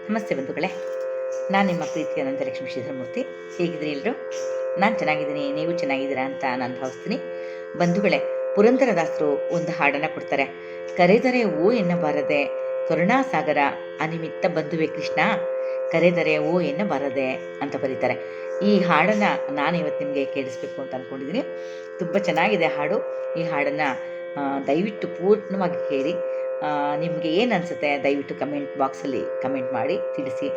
ನಮಸ್ತೆ ಬಂಧುಗಳೇ, ನಾನು ನಿಮ್ಮ ಪ್ರೀತಿಯ ಅನಂತಲಕ್ಷ್ಮಿ ಶ್ರೀಧರಮೂರ್ತಿ. ಹೇಗಿದ್ದೀರಿ ಎಲ್ಲರೂ? ನಾನು ಚೆನ್ನಾಗಿದ್ದೀನಿ, ನೀವು ಚೆನ್ನಾಗಿದ್ದೀರಾ ಅಂತ ನಾನು ಭಾವಿಸ್ತೀನಿ. ಬಂಧುಗಳೇ, ಪುರಂದರದಾಸರು ಒಂದು ಹಾಡನ್ನು ಕೊಡ್ತಾರೆ. ಕರೆದರೆ ಓ ಎನ್ನಬಾರದೆ ಕರುಣಾಸಾಗರ ಅನಿಮಿತ್ತ ಬಂಧುವೆ ಕೃಷ್ಣ, ಕರೆದರೆ ಓ ಎನ್ನಬಾರದೆ ಅಂತ ಬರೀತಾರೆ. ಈ ಹಾಡನ್ನು ನಾನು ಇವತ್ತು ನಿಮಗೆ ಕೇಳಿಸ್ಬೇಕು ಅಂತ ಅಂದ್ಕೊಂಡಿದ್ದೀನಿ. ತುಂಬ ಚೆನ್ನಾಗಿದೆ ಹಾಡು. ಈ ಹಾಡನ್ನು ದಯವಿಟ್ಟು ಪೂರ್ಣವಾಗಿ ಕೇಳಿ. ನಿಮಗೆ ಏನು ಅನಿಸುತ್ತೆ ದಯವಿಟ್ಟು ಕಮೆಂಟ್ ಬಾಕ್ಸಲ್ಲಿ ಕಮೆಂಟ್ ಮಾಡಿ ತಿಳಿಸಿ.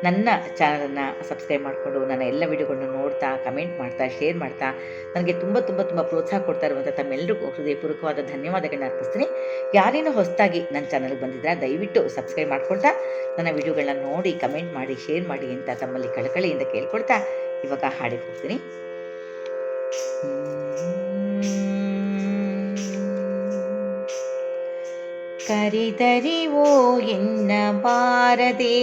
ನನ್ನ ಚಾನಲನ್ನು ಸಬ್ಸ್ಕ್ರೈಬ್ ಮಾಡಿಕೊಂಡು ನನ್ನ ಎಲ್ಲ ವಿಡಿಯೋಗಳನ್ನು ನೋಡ್ತಾ, ಕಮೆಂಟ್ ಮಾಡ್ತಾ, ಶೇರ್ ಮಾಡ್ತಾ ನನಗೆ ತುಂಬ ತುಂಬ ತುಂಬ ಪ್ರೋತ್ಸಾಹ ಕೊಡ್ತಾ ಇರುವಂಥ ತಮ್ಮೆಲ್ಲರಿಗೂ ಹೃದಯಪೂರ್ವಕವಾದ ಧನ್ಯವಾದಗಳನ್ನ ಅರ್ಪಿಸ್ತೀನಿ. ಯಾರೇನೋ ಹೊಸದಾಗಿ ನನ್ನ ಚಾನಲ್ಗೆ ಬಂದಿದ್ದರೆ ದಯವಿಟ್ಟು ಸಬ್ಸ್ಕ್ರೈಬ್ ಮಾಡ್ಕೊಳ್ತಾ ನನ್ನ ವಿಡಿಯೋಗಳನ್ನ ನೋಡಿ, ಕಮೆಂಟ್ ಮಾಡಿ, ಶೇರ್ ಮಾಡಿ ಅಂತ ತಮ್ಮಲ್ಲಿ ಕಳಕಳಿಯಿಂದ ಕೇಳ್ಕೊಳ್ತಾ ಇವಾಗ ಹಾಡಿಗೆ ಹೋಗ್ತೀನಿ. ಕರಿದರಿವೋ ಎನ್ನಬಾರದೆ,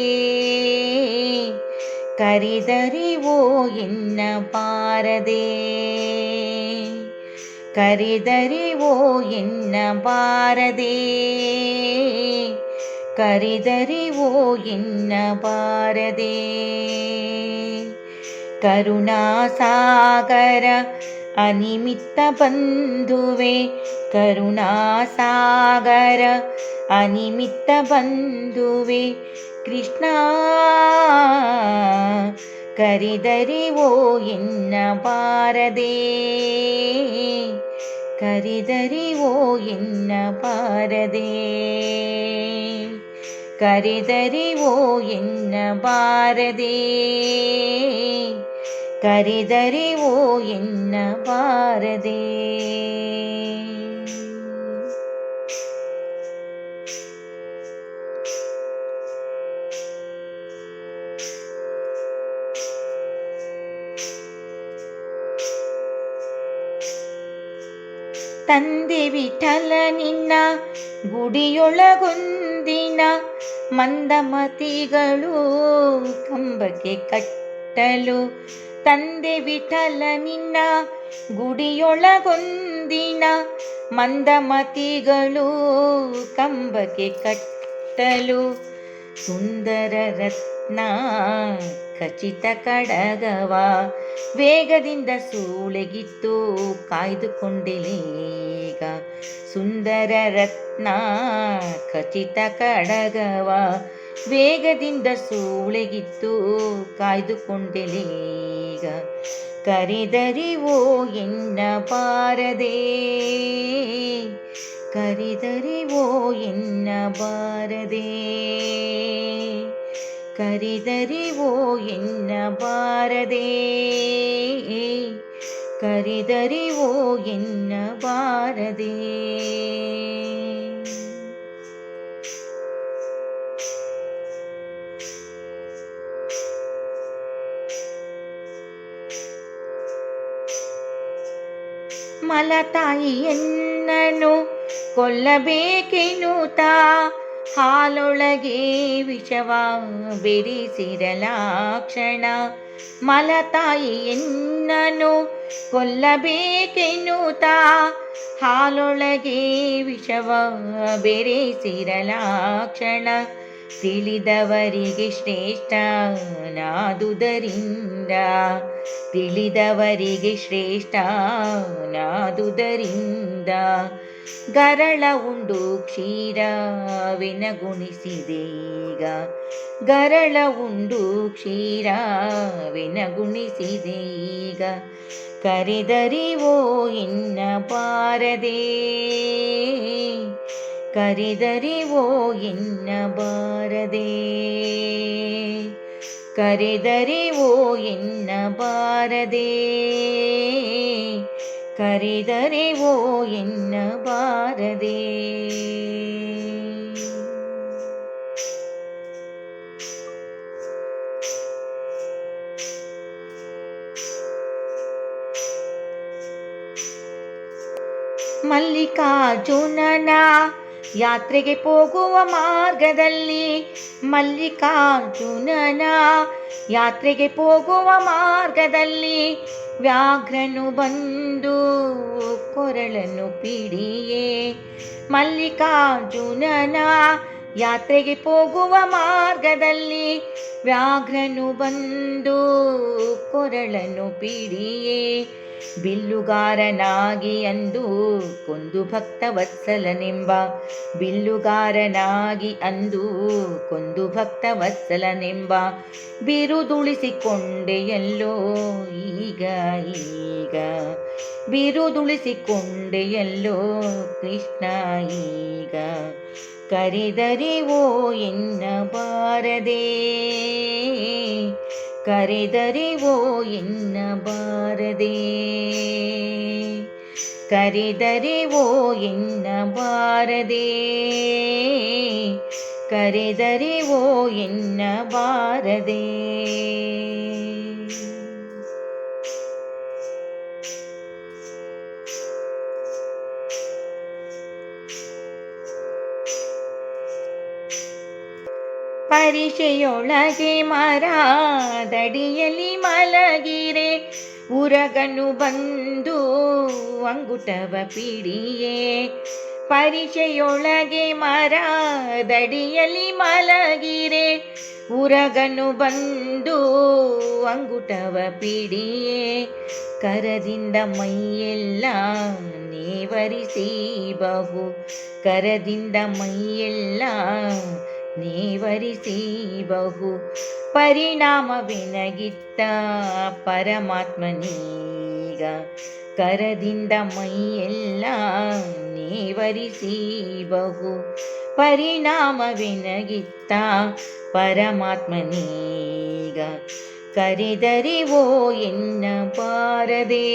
ಕರಿದರಿವೋ ಎನ್ನಬಾರದೆ, ಕರಿದರಿವೋ ಎನ್ನಬಾರದೆ, ಕರಿದರಿವೋ ಎನ್ನಬಾರದೆ. ಕರುಣಾಸಾಗರ ಅನಿಮಿತ್ತ ಬಂಧುವೆ, ಕರುಣಾಸಾಗರ ಅನಿಮಿತ್ತ ಬಂಧುವೆ ಕೃಷ್ಣ, ಕರಿದರಿವೋ ಎನ್ನಬಾರದೆ, ಕರಿದರಿವೋ ಎನ್ನಬಾರದೆ, ಕರಿದರಿವೋ ಎನ್ನಬಾರದೆ, ಕರಿದರಿವೋ ಎನ್ನಬಾರದೆ. ತಂದೆ ವಿಠಲ ನಿನ್ನ ಗುಡಿಯೊಳಗೊಂದಿನ ಮಂದಮತಿಗಳು ಕಂಬಕ್ಕೆ ಕಟ್ಟಲು, ತಂದೆ ವಿಠಲ ನಿನ್ನ ಗುಡಿಯೊಳಗೊಂದಿನ ಮಂದಮತಿಗಳು ಕಂಬಕ್ಕೆ ಕಟ್ಟಲು, ಸುಂದರ ರತ್ನ ಖಚಿತ ಕಡಗವ ವೇಗದಿಂದ ಸೂಳೆಗಿತ್ತು ಕಾಯ್ದುಕೊಂಡಿಲೀಗ, ಸುಂದರ ರತ್ನ ಖಚಿತ ಕಡಗವ ವೇಗದಿಂದ ಸೂಳೆಗಿತ್ತು ಕಾಯ್ದುಕೊಂಡಿಲೀಗ, ಕರಿದರಿವೋ ಎನ್ನಬಾರದೆ, ಕರಿದರಿವೋ ಎನ್ನಬಾರದೆ, ಕರಿದರಿವೋ ಎನ್ನಬಾರದೆ, ಕರಿದರಿವೋ ಎನ್ನಬಾರದೆ. ಮಲತಾಯಿಯನ್ನನು ಕೊಲ್ಲಬೇಕೆನ್ನುತ್ತಾ ಹಾಲೊಳಗೆ ವಿಷವ ಬೆರೆಸಿರಲಾಕ್ಷಣ, ಮಲತಾಯಿಯನ್ನನು ಕೊಲ್ಲಬೇಕೆನ್ನುತ್ತಾ ಹಾಲೊಳಗೆ ವಿಷವ ಬೆರೆಸಿರಲಾಕ್ಷಣ, ತಿಳಿದವರಿಗೆ ಶ್ರೇಷ್ಠ ನಾದುದರಿಂದ, ತಿಳಿದವರಿಗೆ ಶ್ರೇಷ್ಠ ನಾದುದರಿಂದ, ಗರಳ ಉಂಡು ಕ್ಷೀರವೆನಗುಣಿಸಿದೀಗ, ಗರಳ ಉಂಡು ಕ್ಷೀರವೆನಗುಣಿಸಿದೀಗ, ಕರಿದರಿವೋ ಎನ್ನಬಾರದೆ, ಕರಿದರಿವೋ ಎನ್ನಬಾರದೆ, ಕರಿದರಿವೋ ಎನ್ನಬಾರದೆ, ಕರಿದರಿವೋ ಎನ್ನಬಾರದೆ. ಮಲ್ಲಿಕಾರ್ಜುನನ ಯಾತ್ರೆಗೆ ಹೋಗುವ ಮಾರ್ಗದಲ್ಲಿ, ಮಲ್ಲಿಕಾರ್ಜುನನ ಯಾತ್ರೆಗೆ ಹೋಗುವ ಮಾರ್ಗದಲ್ಲಿ ವ್ಯಾಘ್ರನು ಬಂದು ಕೊರಳನ್ನು ಪಿಡಿಯೇ, ಮಲ್ಲಿಕಾರ್ಜುನನ ಯಾತ್ರೆಗೆ ಹೋಗುವ ಮಾರ್ಗದಲ್ಲಿ ವ್ಯಾಘ್ರನು ಬಂದು ಕೊರಳನು ಪಿಡಿಯೇ ಬಿಲ್ಲುಗಾರನಾಗಿ ಅಂದು ಕೊಂದು ಭಕ್ತವತ್ಸಲನೆಂಬ ಬಿಲ್ಲುಗಾರನಾಗಿ ಅಂದು ಕೊಂದು ಭಕ್ತವತ್ಸಲನೆಂಬ ಬಿರುದುಳಿಸಿಕೊಂಡೆಯಲ್ಲೋ ಈಗ ಈಗ ಬಿರುದುಳಿಸಿಕೊಂಡೆಯಲ್ಲೋ ಕೃಷ್ಣ ಈಗ ಕರೆದರಿವೋ ಎನ್ನಬಾರದೆ ಕರೆದರಿವೋ ಎನ್ನಬಾರದೆ ಕರೆದರಿವೋ ಎನ್ನಬಾರದೆ ಕರೆದರಿವೋ ಎನ್ನಬಾರದೆ. ಪರಿಷೆಯೊಳಗೆ ಮರದಡಿಯಲ್ಲಿ ಮಲಗಿರೆ ಉರಗನು ಬಂದು ಅಂಗುಟವ ಪಿಡಿಯೇ ಪರಿಷೆಯೊಳಗೆ ಮರದಡಿಯಲ್ಲಿ ಮಲಗಿರೆ ಉರಗನು ಬಂದು ಅಂಗುಟವ ಪಿಡಿಯೇ ಕರದಿಂದ ಮೈಯೆಲ್ಲ ನೇವರಿಸಿ ಬಹು ಕರದಿಂದ ಮೈಯೆಲ್ಲ ನೇವರಿಸಿ ಬಹು ಪರಿಣಾಮವೆನಗಿತ್ತ ಪರಮಾತ್ಮನೀಗ ಕರದಿಂದ ಮೈಯೆಲ್ಲ ನೇವರಿಸಿ ಬಹು ಪರಿಣಾಮವೆನಗಿತ್ತ ಪರಮಾತ್ಮನೀಗ ಕರೆದರಿವೋ ಎನ್ನಬಾರದೆ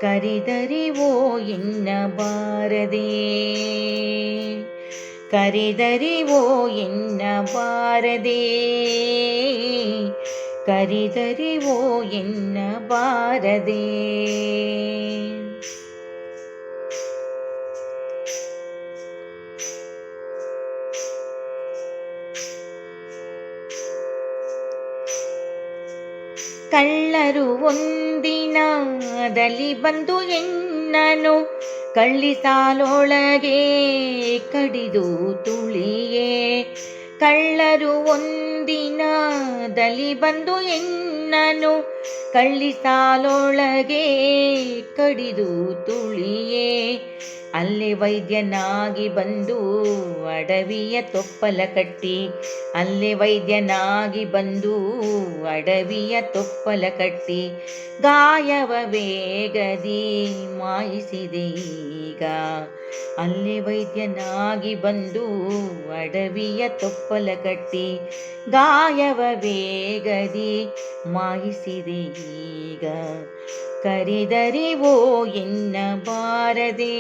ಕರೆದರಿವೋ ಎನ್ನಬಾರದೆ ಕರೆದರಿವೋ ಎನ್ನಬಾರದೆ ಕರೆದರಿವೋ ಎನ್ನಬಾರದೆ. ಕಳ್ಳರು ಒಂದಿನದಲ್ಲಿ ಬಂದು ಎನ್ನನು ಕಳ್ಳಿಸಾಲೊಳಗೆ ಕಡಿದು ತುಳಿಯೇ ಕಳ್ಳರು ಒಂದಿನದಲ್ಲಿ ಬಂದು ಎನ್ನನು ಕಳ್ಳಿಸಾಲೊಳಗೆ ಕಡಿದು ತುಳಿಯೇ ಅಲ್ಲೇ ವೈದ್ಯನಾಗಿ ಬಂದು ಅಡವಿಯ ತೊಪ್ಪಲ ಕಟ್ಟಿ ಅಲ್ಲೇ ವೈದ್ಯನಾಗಿ ಬಂದು ಅಡವಿಯ ತೊಪ್ಪಲ ಕಟ್ಟಿ ಗಾಯವ ವೇಗದಿ ಮಾಯಿಸಿದೆ ಈಗ ಅಲ್ಲೇ ವೈದ್ಯನಾಗಿ ಬಂದು ಅಡವಿಯ ತೊಪ್ಪಲ ಕಟ್ಟಿ ಗಾಯವ ವೇಗದಿ ಮಾಯಿಸಿದೆ ಈಗ ಕರೆದರಿವೋ ಎನ್ನಬಾರದೆ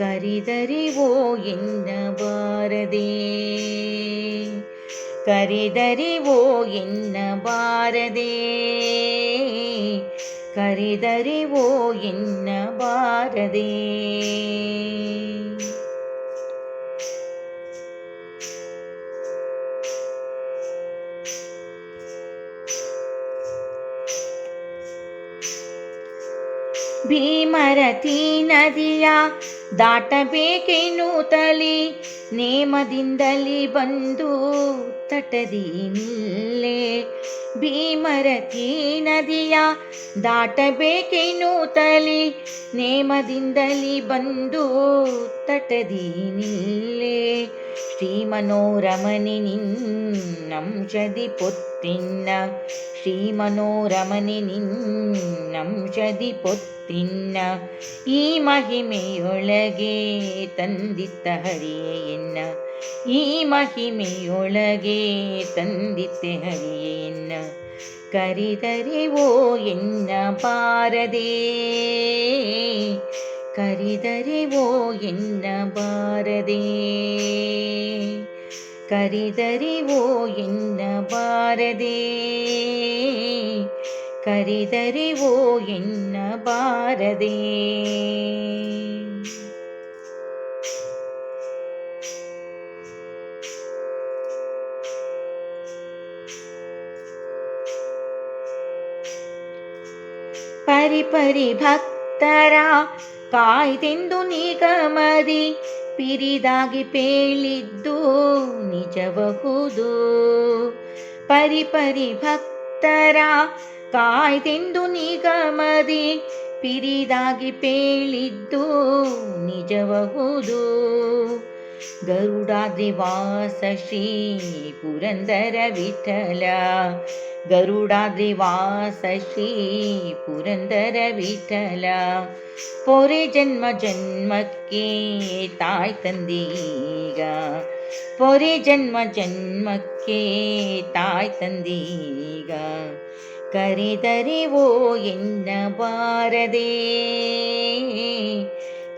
ಕರೆದರಿವೋ ಎನ್ನಬಾರದೆ ಕರೆದರಿವೋ ಎನ್ನಬಾರದೆ ಕರೆದರಿವೋ ಎನ್ನಬಾರದೆ. ಭೀಮರತಿ ನದಿಯ ದಾಟಬೇಕೆನ್ನುತ್ತಲಿ ನೇಮದಿಂದಲಿ ಬಂದು ತಟದಿ ನಿಲ್ಲೇ ಭೀಮರತಿ ನದಿಯ ದಾಟಬೇಕೆನ್ನುತ್ತಲಿ ನೇಮದಿಂದಲಿ ಬಂದು ತಟದಿ ನಿಲ್ಲೇ ಶ್ರೀಮನೋರಮಣಿ ನಿನ್ನಂಶದಿ ಪೊತ್ತಿನ್ನ ಶ್ರೀಮನೋರಮಣಿ ನಿನ್ನಂಶದಿ ಪೊತ್ತಿನ್ನ ಈ ಮಹಿಮೆಯೊಳಗೆ ತಂದಿತ್ತ ಹರಿಯೇ ಎನ್ನ ಈ ಮಹಿಮೆಯೊಳಗೆ ತಂದಿತ್ತೆ ಹರಿಯೇ ಎನ್ನ ಕರೆದರಿವೋ ಎನ್ನಬಾರದೆ ಕರೆದರಿವೋ ಎನ್ನಬಾರದೆ ಕರೆದರಿವೋ ಎನ್ನಬಾರದೆ ಕರೆದರಿವೋ ಎನ್ನಬಾರದೆ. ಪರಿಪರಿ ಭಕ್ತರ ಕಾಯ್ದೆಂದು ನಿಗಮದಿ ಪಿರಿದಾಗಿ ಪೇಳಿದ್ದು ನಿಜಬಹುದು. ಪರಿಪರಿ ಭಕ್ತರ ಕಾಯ್ದೆಂದು ನಿಗಮದಿ ಪಿರಿದಾಗಿ ಪೇಳಿದ್ದು ನಿಜಬಹುದು. ಗರುಡಾದ್ರಿವಾಸ ಶ್ರೀ ಪುರಂದರ ವಿಠಲ, ಗರುಡಾದ್ರಿವಾಸ ಶ್ರೀ ಪುರಂದರ ವಿಠಲ. ಪೊರೆ ಜನ್ಮ ಜನ್ಮಕ್ಕೆ ತಾಯ್ ತಂದೀಗ, ಪೊರೆ ಜನ್ಮ ಜನ್ಮಕ್ಕೆ ತಾಯ್ ತಂದೀಗ. ಕರೆದರೆ ಓ ಎನ್ನಬಾರದೆ,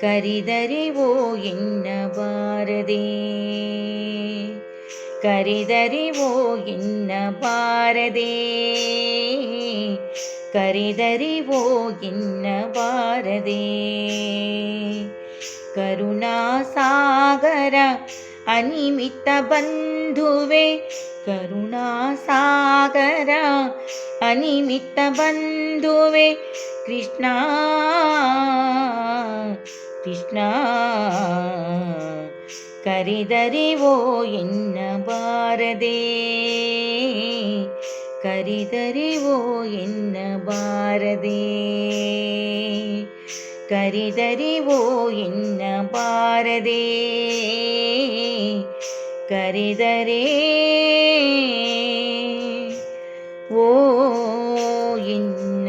ಕರೆದರೆ ಓ ಎನ್ನಬಾರದೆ, ಕರೆದರೆ ಓ ಎನ್ನಬಾರದೆ, ಕರೆದರೆ ಓ ಎನ್ನಬಾರದೆ. ಕರುಣಾಸಾಗರ ಅನಿಮಿತ್ತ ಬಂಧುವೆ, ಕರುಣಾಸಾಗರ ಅನಿಮಿತ್ತ ಬಂಧುವೆ. ಕೃಷ್ಣ ಕೃಷ್ಣ ಕರೆದರೆ ಓ ಎನ್ನಬಾರದೆ, ಕರೆದರೆ ಓ ಎನ್ನಬಾರದೆ, ಕರೆದರೆ ಓ ಎನ್ನಬಾರದೆ, ಕರೆದರೆ ಓ ಎನ್ನ